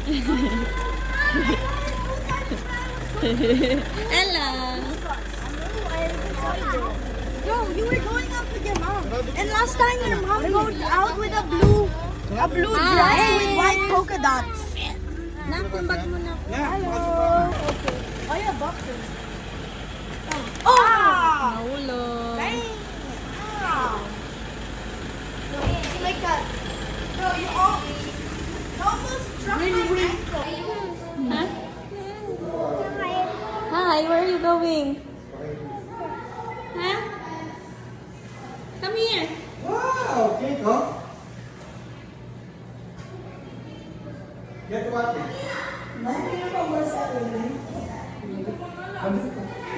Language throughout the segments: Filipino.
Hello. Yo, you were going out with your mom. And last time your mom goes out with a blue dress with white polka dots. Nakumbag mo na. Hello. Okay. Oh, yeah, boxes. Oh! Nahulog. Dang. Wow. Like that. No, you almost dropped my ankle. Huh? Hi, where are you going? Huh? Come here. Wow, cake, huh? Get what?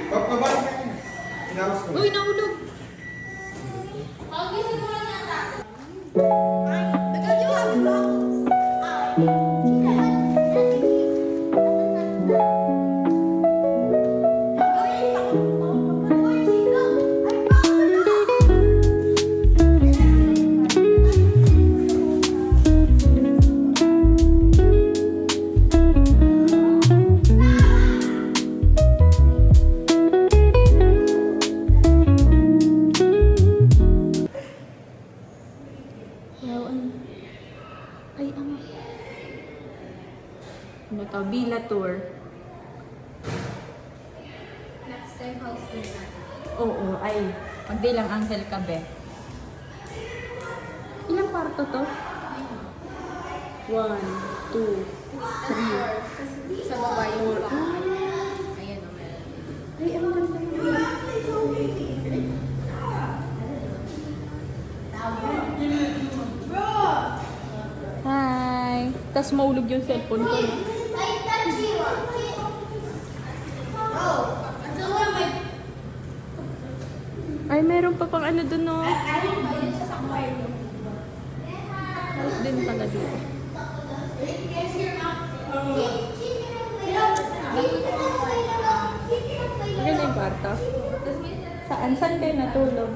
Pagbabalik ka niya. Inawas ko. Uy, nahulog. Because you have problems. Ay, ano to? Villa tour. Next time, house tour natin. Oo, ay. Magbilang Angel Kabe. Ilang kwarto to? 1, 2, 3. Sa baba yung ayan o, meron. Ay, ang ganda yun. Hi! Tapos maulog yung cellphone ko. No? Ay, meron pa pang ano dun, no? House din pala dito. Ganun yung kwarto. Saan? Saan kayo natulog?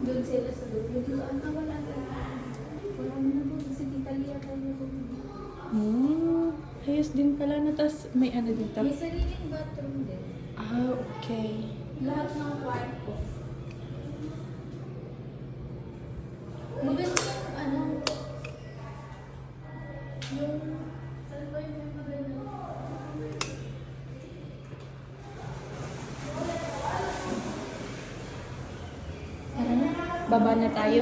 Doon sila sa dulo. Ang wala na. Wala na doon. Kasi Tita Lia tayo doon. Ayos din pala na. Tapos may ano dito. May sariling bathroom din. Ah, okay. Lahat ng kwarto. Maganda yung ano. Yung... Saan ba yung maganda? Baba na tayo.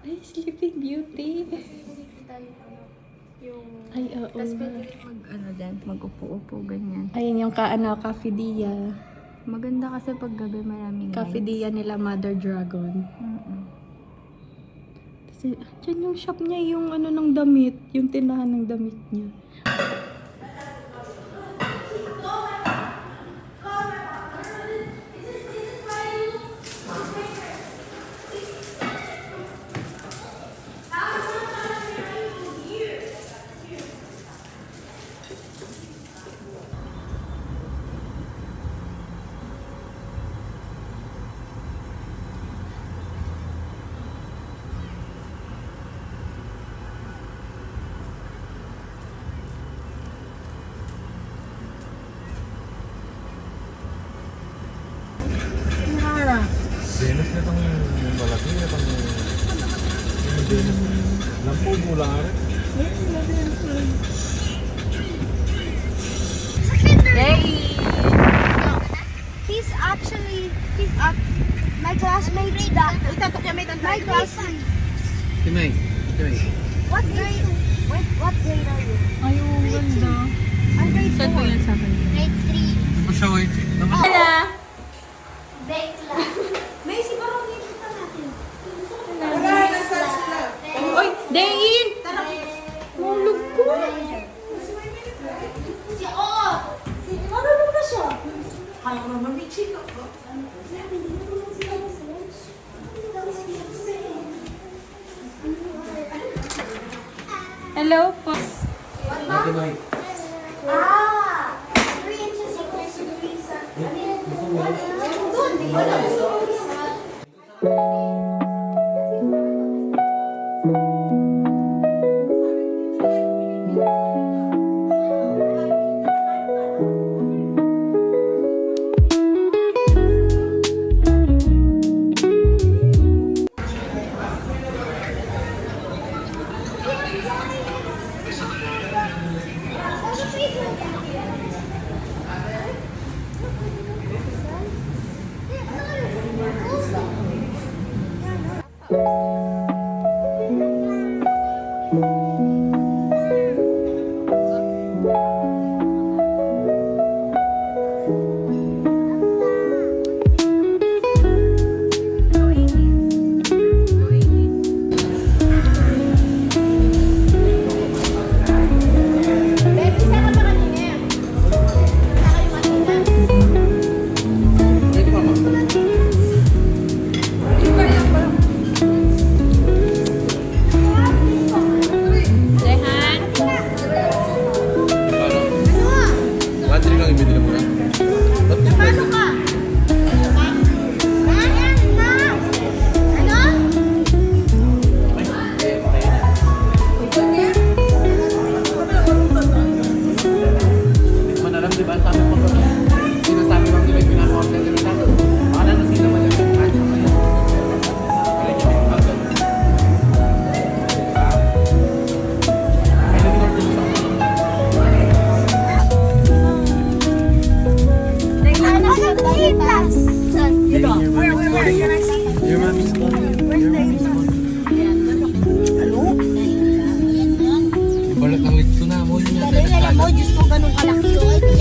Ay, Sleeping Beauty. Tayo ano. Yung... Ay, oo. Tapos pwede rin mag-ano din. Mag-upo-upo ganyan. Ayun yung Cafe Dia. Maganda kasi pag gabi maraming Cafe Dia nila Mother Dragon. Kasi, dyan yung shop niya, yung ano ng damit. Yung tindahan ng damit niya. Venus na itong malaki na itong Venus. Lampu mula ka rin. Yay! My classmates that my classmate. Timay. What grade are you? Ay, ang ganda. I'm grade Saan ko 4. yan sa akin? Grade 3. Masyaway. Hala! Bekla. Macy, parang kita natin. Oy, Dayin! Mulog ko! Si Oo! Marunong na siya. Ayaw naman may chika ko. Hello po. Timay. Ah! 3 inches equals to 3 centimeters. Battery lang ibigay mo na. Ba't di ba? Paano ka? Ano? Manalam, di ba? Sabi mo ko, sinasabi lang nila yung pinaka-order nila. Baka na nasila man yung kanya ko yun. Kaya niya may kagal. Kaya nag-order sa mga. Where can I see? Your mom is calling. Where's the A-plus? Ano? Ibalot ang litso na mo yun yata. Dali na lang mo, Diyos ko, ganun kalaki.